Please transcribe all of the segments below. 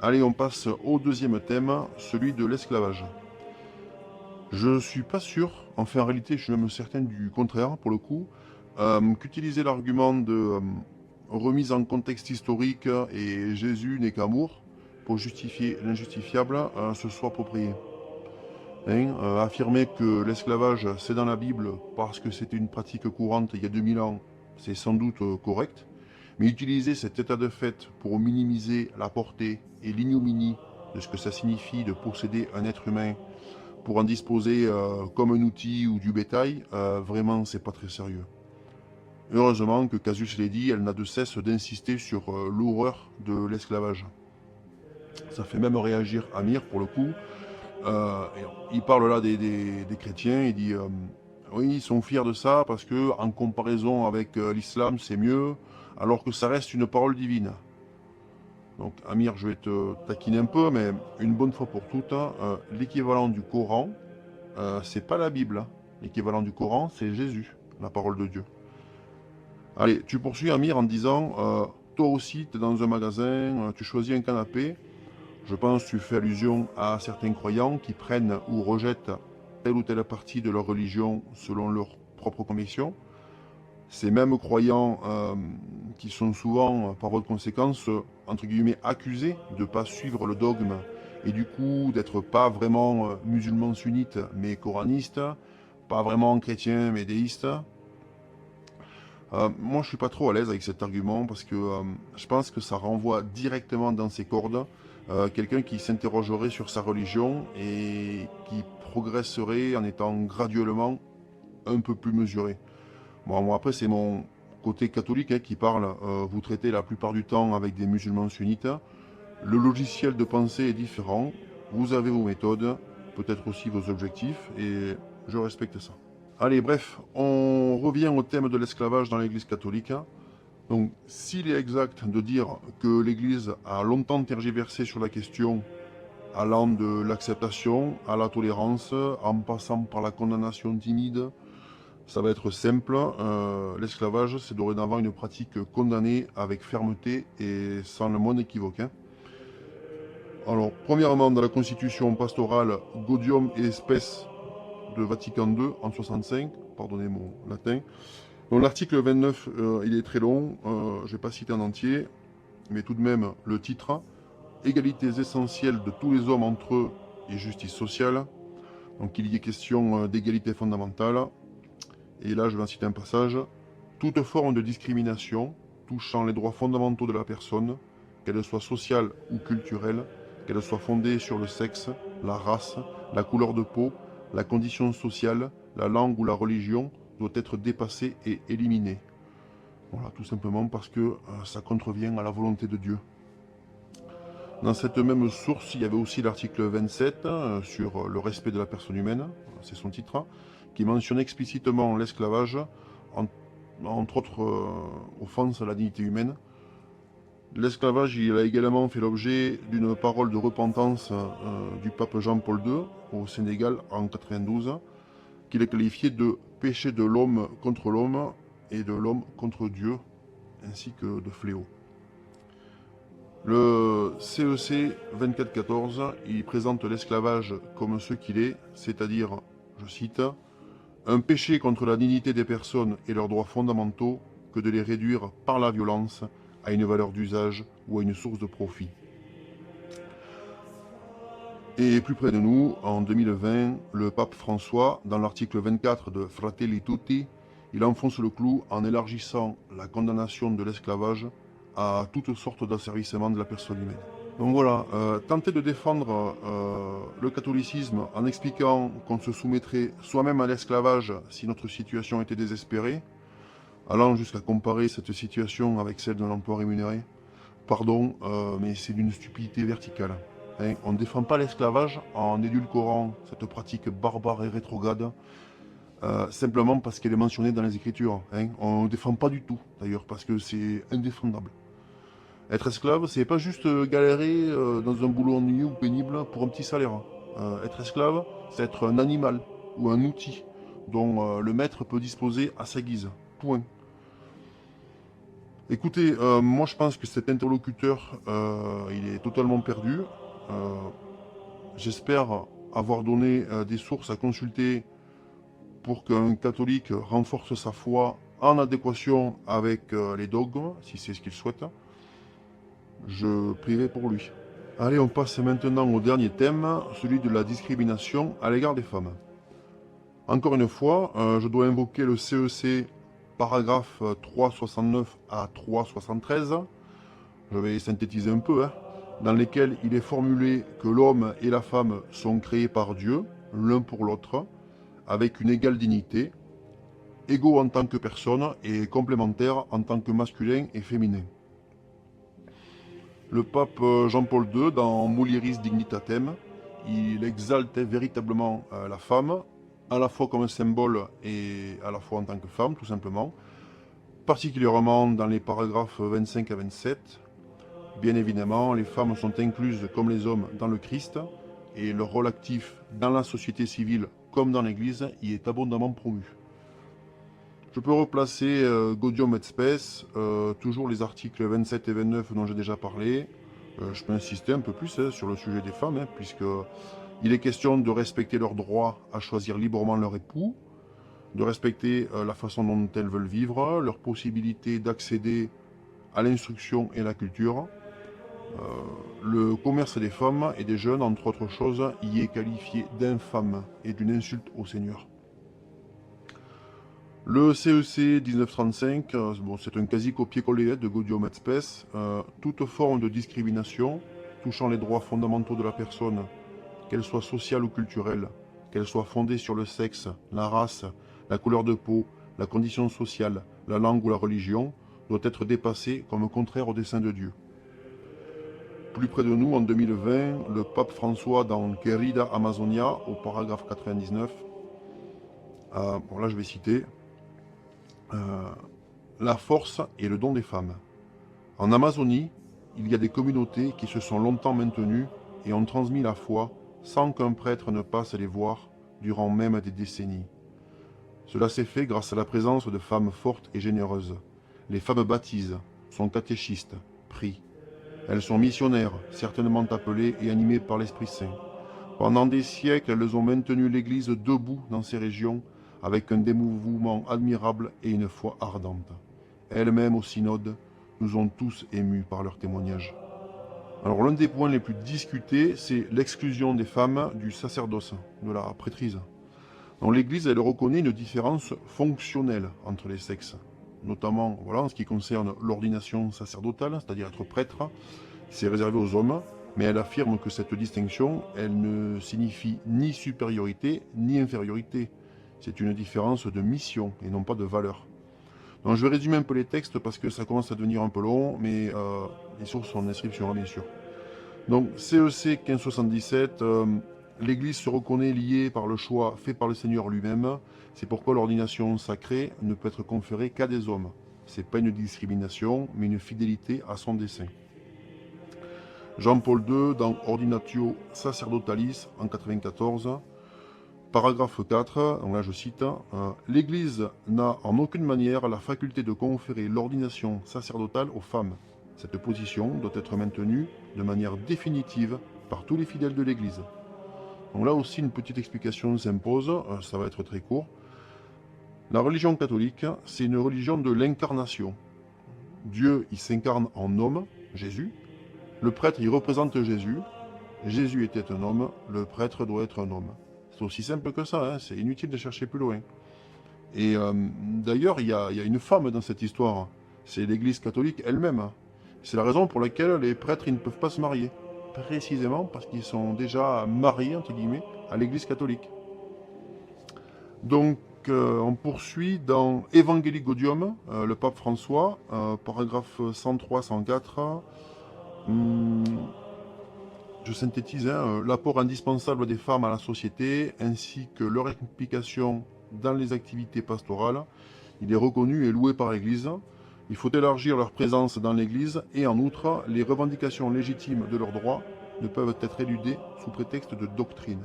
Allez, on passe au deuxième thème, celui de l'esclavage. Je suis pas sûr, enfin en réalité je suis même certain du contraire pour le coup, qu'utiliser l'argument de remise en contexte historique et Jésus n'est qu'amour pour justifier l'injustifiable, ce soit approprié. Hein, affirmer que l'esclavage c'est dans la Bible parce que c'était une pratique courante il y a 2000 ans, c'est sans doute correct, mais utiliser cet état de fait pour minimiser la portée et l'ignominie de ce que ça signifie de posséder un être humain pour en disposer comme un outil ou du bétail, vraiment c'est pas très sérieux. Heureusement que Casus l'a dit, elle n'a de cesse d'insister sur l'horreur de l'esclavage. Ça fait même réagir Amir pour le coup. Il parle là des chrétiens, il dit oui, ils sont fiers de ça parce que en comparaison avec l'islam c'est mieux, alors que ça reste une parole divine. Donc Amir, je vais te taquiner un peu, mais une bonne fois pour toutes, l'équivalent du Coran, c'est pas la Bible. L'équivalent du Coran, c'est Jésus, la parole de Dieu. Allez, tu poursuis Amir en disant toi aussi, tu es dans un magasin, tu choisis un canapé. Je pense que tu fais allusion à certains croyants qui prennent ou rejettent telle ou telle partie de leur religion selon leur propre conviction. Ces mêmes croyants qui sont souvent, par voie de conséquence, entre guillemets, accusés de ne pas suivre le dogme et du coup d'être pas vraiment musulmans sunnites mais coranistes, pas vraiment chrétiens mais déistes. Moi je suis pas trop à l'aise avec cet argument parce que je pense que ça renvoie directement dans ses cordes quelqu'un qui s'interrogerait sur sa religion et qui progresserait en étant graduellement un peu plus mesuré. Bon, moi après c'est mon côté catholique qui parle. Vous traitez la plupart du temps avec des musulmans sunnites. Le logiciel de pensée est différent. Vous avez vos méthodes, peut-être aussi vos objectifs, et je respecte ça. Allez, bref, on revient au thème de l'esclavage dans l'Église catholique. Donc, s'il est exact de dire que l'Église a longtemps tergiversé sur la question, allant de l'acceptation à la tolérance, en passant par la condamnation timide, ça va être simple. L'esclavage, c'est dorénavant une pratique condamnée avec fermeté et sans le moindre équivoque. Alors, premièrement, dans la constitution pastorale Gaudium et Spes de Vatican II en 65, pardonnez mon latin. Donc l'article 29, il est très long, je ne vais pas citer en entier, mais tout de même le titre, égalités essentielles de tous les hommes entre eux et justice sociale. Donc il y est question d'égalité fondamentale. Et là, je vais en citer un passage. Toute forme de discrimination touchant les droits fondamentaux de la personne, qu'elle soit sociale ou culturelle, qu'elle soit fondée sur le sexe, la race, la couleur de peau, la condition sociale, la langue ou la religion, doit être dépassée et éliminée. Voilà, tout simplement parce que ça contrevient à la volonté de Dieu. Dans cette même source, il y avait aussi l'article 27 sur le respect de la personne humaine, c'est son titre, qui mentionne explicitement l'esclavage, entre autres offenses à la dignité humaine. L'esclavage, il a également fait l'objet d'une parole de repentance du pape Jean-Paul II au Sénégal en 92, qu'il a qualifié de péché de l'homme contre l'homme et de l'homme contre Dieu, ainsi que de fléau. Le CEC 2414, il présente l'esclavage comme ce qu'il est, c'est-à-dire, je cite, un péché contre la dignité des personnes et leurs droits fondamentaux que de les réduire par la violence à une valeur d'usage ou à une source de profit. Et plus près de nous, en 2020, le pape François, dans l'article 24 de Fratelli Tutti, il enfonce le clou en élargissant la condamnation de l'esclavage à toutes sortes d'asservissements de la personne humaine. Donc voilà, tenter de défendre le catholicisme en expliquant qu'on se soumettrait soi-même à l'esclavage si notre situation était désespérée, allant jusqu'à comparer cette situation avec celle d'un emploi rémunéré, pardon, mais c'est d'une stupidité verticale. Hein, on ne défend pas l'esclavage en édulcorant cette pratique barbare et rétrograde, simplement parce qu'elle est mentionnée dans les Écritures. Hein. On ne défend pas du tout, d'ailleurs, parce que c'est indéfendable. Être esclave, c'est pas juste galérer dans un boulot ennuyeux ou pénible pour un petit salaire. Être esclave, c'est être un animal ou un outil dont le maître peut disposer à sa guise. Point. Écoutez, moi je pense que cet interlocuteur, il est totalement perdu. Euh, J'espère avoir donné des sources à consulter pour qu'un catholique renforce sa foi en adéquation avec les dogmes, si c'est ce qu'il souhaite. Je prierai pour lui. Allez, on passe maintenant au dernier thème, celui de la discrimination à l'égard des femmes. Encore une fois, je dois invoquer le CEC paragraphe 369 à 373. Je vais synthétiser un peu, hein, dans lesquels il est formulé que l'homme et la femme sont créés par Dieu, l'un pour l'autre, avec une égale dignité, égaux en tant que personne et complémentaires en tant que masculin et féminin. Le pape Jean-Paul II, dans Mulieris Dignitatem, il exaltait véritablement la femme, à la fois comme un symbole et à la fois en tant que femme, tout simplement, particulièrement dans les paragraphes 25 à 27. Bien évidemment, les femmes sont incluses comme les hommes dans le Christ, et leur rôle actif dans la société civile comme dans l'Église y est abondamment promu. Je peux replacer Gaudium et Spes, toujours les articles 27 et 29 dont j'ai déjà parlé. Je peux insister un peu plus sur le sujet des femmes, puisque il est question de respecter leur droit à choisir librement leur époux, de respecter la façon dont elles veulent vivre, leur possibilité d'accéder à l'instruction et à la culture. Le commerce des femmes et des jeunes, entre autres choses, y est qualifié d'infâme et d'une insulte au Seigneur. Le CEC 1935, bon, c'est un quasi copier-coller de Gaudium et Spes. Toute forme de discrimination touchant les droits fondamentaux de la personne, qu'elle soit sociale ou culturelle, qu'elle soit fondée sur le sexe, la race, la couleur de peau, la condition sociale, la langue ou la religion, doit être dépassée comme contraire au dessein de Dieu. Plus près de nous, en 2020, le pape François, dans Querida Amazonia, au paragraphe 99, bon là je vais citer, la force est le don des femmes. En Amazonie, il y a des communautés qui se sont longtemps maintenues et ont transmis la foi sans qu'un prêtre ne passe les voir durant même des décennies. Cela s'est fait grâce à la présence de femmes fortes et généreuses. Les femmes baptisent, sont catéchistes, prient. Elles sont missionnaires, certainement appelées et animées par l'Esprit Saint. Pendant des siècles, elles ont maintenu l'Église debout dans ces régions avec un dévouement admirable et une foi ardente. Elles-mêmes au synode nous ont tous émus par leurs témoignages. Alors l'un des points les plus discutés, c'est l'exclusion des femmes du sacerdoce, de la prêtrise. Donc l'Église, elle reconnaît une différence fonctionnelle entre les sexes, notamment voilà, en ce qui concerne l'ordination sacerdotale, c'est-à-dire être prêtre, c'est réservé aux hommes, mais elle affirme que cette distinction, elle ne signifie ni supériorité ni infériorité. C'est une différence de mission et non pas de valeur. Donc je vais résumer un peu les textes parce que ça commence à devenir un peu long, mais les sources sont en inscription, bien sûr. Donc CEC 1577, l'Église se reconnaît liée par le choix fait par le Seigneur lui-même. C'est pourquoi l'ordination sacrée ne peut être conférée qu'à des hommes. C'est pas une discrimination, mais une fidélité à son dessein. Jean-Paul II, dans Ordinatio Sacerdotalis, en 94, paragraphe 4, donc là je cite, l'Église n'a en aucune manière la faculté de conférer l'ordination sacerdotale aux femmes. Cette position doit être maintenue de manière définitive par tous les fidèles de l'Église. Donc là aussi une petite explication s'impose, ça va être très court. La religion catholique, c'est une religion de l'incarnation. Dieu, il s'incarne en homme, Jésus. Le prêtre, il représente Jésus. Jésus était un homme, le prêtre doit être un homme. C'est aussi simple que ça, hein, c'est inutile de chercher plus loin. Et d'ailleurs, il y a une femme dans cette histoire. C'est l'Église catholique elle-même. C'est la raison pour laquelle les prêtres ils ne peuvent pas se marier. Précisément parce qu'ils sont déjà mariés, entre guillemets, à l'Église catholique. Donc, on poursuit dans Evangelii Gaudium, le pape François, paragraphe 103-104. Je synthétise l'apport indispensable des femmes à la société ainsi que leur implication dans les activités pastorales. Il est reconnu et loué par l'Église. Il faut élargir leur présence dans l'Église et en outre, les revendications légitimes de leurs droits ne peuvent être éludées sous prétexte de doctrine.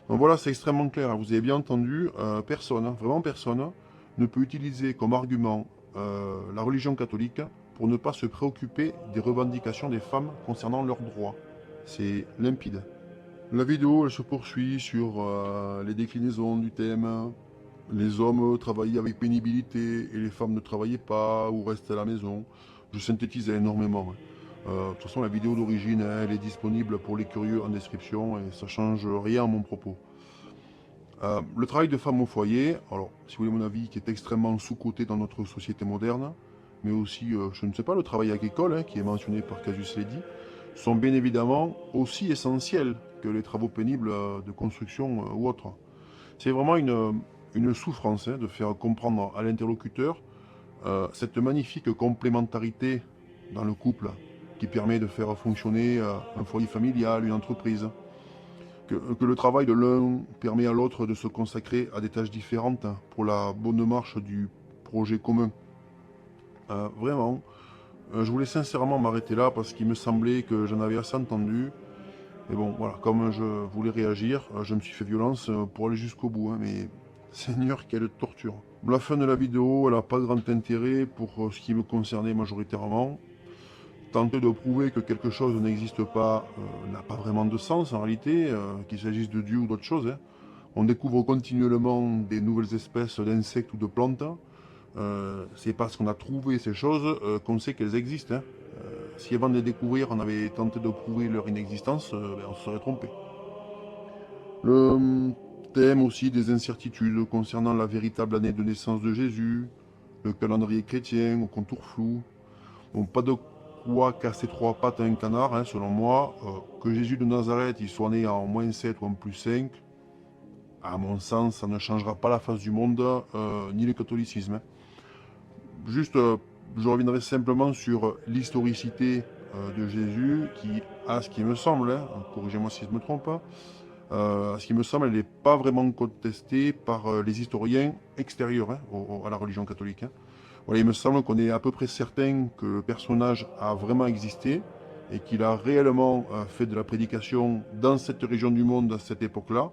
Donc voilà, c'est extrêmement clair. Vous avez bien entendu, personne, vraiment personne, ne peut utiliser comme argument la religion catholique pour ne pas se préoccuper des revendications des femmes concernant leurs droits. C'est limpide. La vidéo elle se poursuit sur les déclinaisons du thème. Les hommes travaillaient avec pénibilité et les femmes ne travaillaient pas ou restaient à la maison. Je synthétisais énormément. De toute façon, la vidéo d'origine, elle est disponible pour les curieux en description et ça change rien à mon propos. Le travail de femme au foyer, alors si vous voulez mon avis, qui est extrêmement sous-coté dans notre société moderne, mais aussi, je ne sais pas, le travail agricole, qui est mentionné par Casus Ledi, sont bien évidemment aussi essentiels que les travaux pénibles de construction ou autres. C'est vraiment une souffrance de faire comprendre à l'interlocuteur cette magnifique complémentarité dans le couple qui permet de faire fonctionner un foyer familial, une entreprise. Que le travail de l'un permet à l'autre de se consacrer à des tâches différentes pour la bonne marche du projet commun. Vraiment, je voulais sincèrement m'arrêter là parce qu'il me semblait que j'en avais assez entendu. Et bon, voilà, comme je voulais réagir, je me suis fait violence pour aller jusqu'au bout, mais Seigneur, quelle torture. La fin de la vidéo, elle n'a pas grand intérêt pour ce qui me concernait majoritairement. Tenter de prouver que quelque chose n'existe pas n'a pas vraiment de sens en réalité, qu'il s'agisse de Dieu ou d'autre chose. On découvre continuellement des nouvelles espèces d'insectes ou de plantes. C'est parce qu'on a trouvé ces choses qu'on sait qu'elles existent. Si avant de les découvrir, on avait tenté de prouver leur inexistence, on se serait trompé. Le thème aussi des incertitudes concernant la véritable année de naissance de Jésus, le calendrier chrétien au contour flou. Bon, pas de quoi casser trois pattes à un canard, selon moi. Que Jésus de Nazareth il soit né en -7 ou en +5, à mon sens, ça ne changera pas la face du monde, ni le catholicisme. Juste, je reviendrai simplement sur l'historicité de Jésus, qui, à ce qui me semble, corrigez-moi si je me trompe, à ce qui me semble, elle n'est pas vraiment contestée par les historiens extérieurs à la religion catholique. Voilà, il me semble qu'on est à peu près certain que le personnage a vraiment existé et qu'il a réellement fait de la prédication dans cette région du monde à cette époque-là.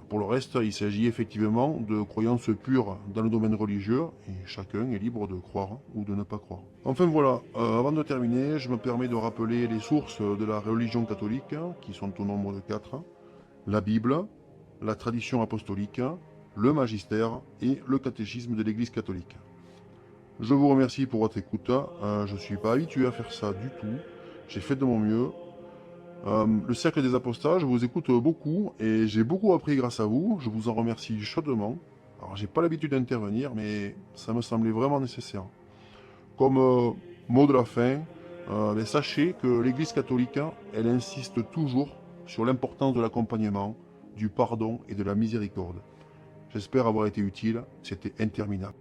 Pour le reste, il s'agit effectivement de croyances pures dans le domaine religieux et chacun est libre de croire ou de ne pas croire. Enfin voilà, avant de terminer, je me permets de rappeler les sources de la religion catholique, qui sont au nombre de 4. La Bible, la tradition apostolique, le magistère et le catéchisme de l'Église catholique. Je vous remercie pour votre écoute. Je ne suis pas habitué à faire ça du tout. J'ai fait de mon mieux. Le cercle des apostats, je vous écoute beaucoup et j'ai beaucoup appris grâce à vous. Je vous en remercie chaudement. Alors, j'ai pas l'habitude d'intervenir, mais ça me semblait vraiment nécessaire. Comme mot de la fin, sachez que l'Église catholique, elle insiste toujours sur l'importance de l'accompagnement, du pardon et de la miséricorde. J'espère avoir été utile. C'était interminable.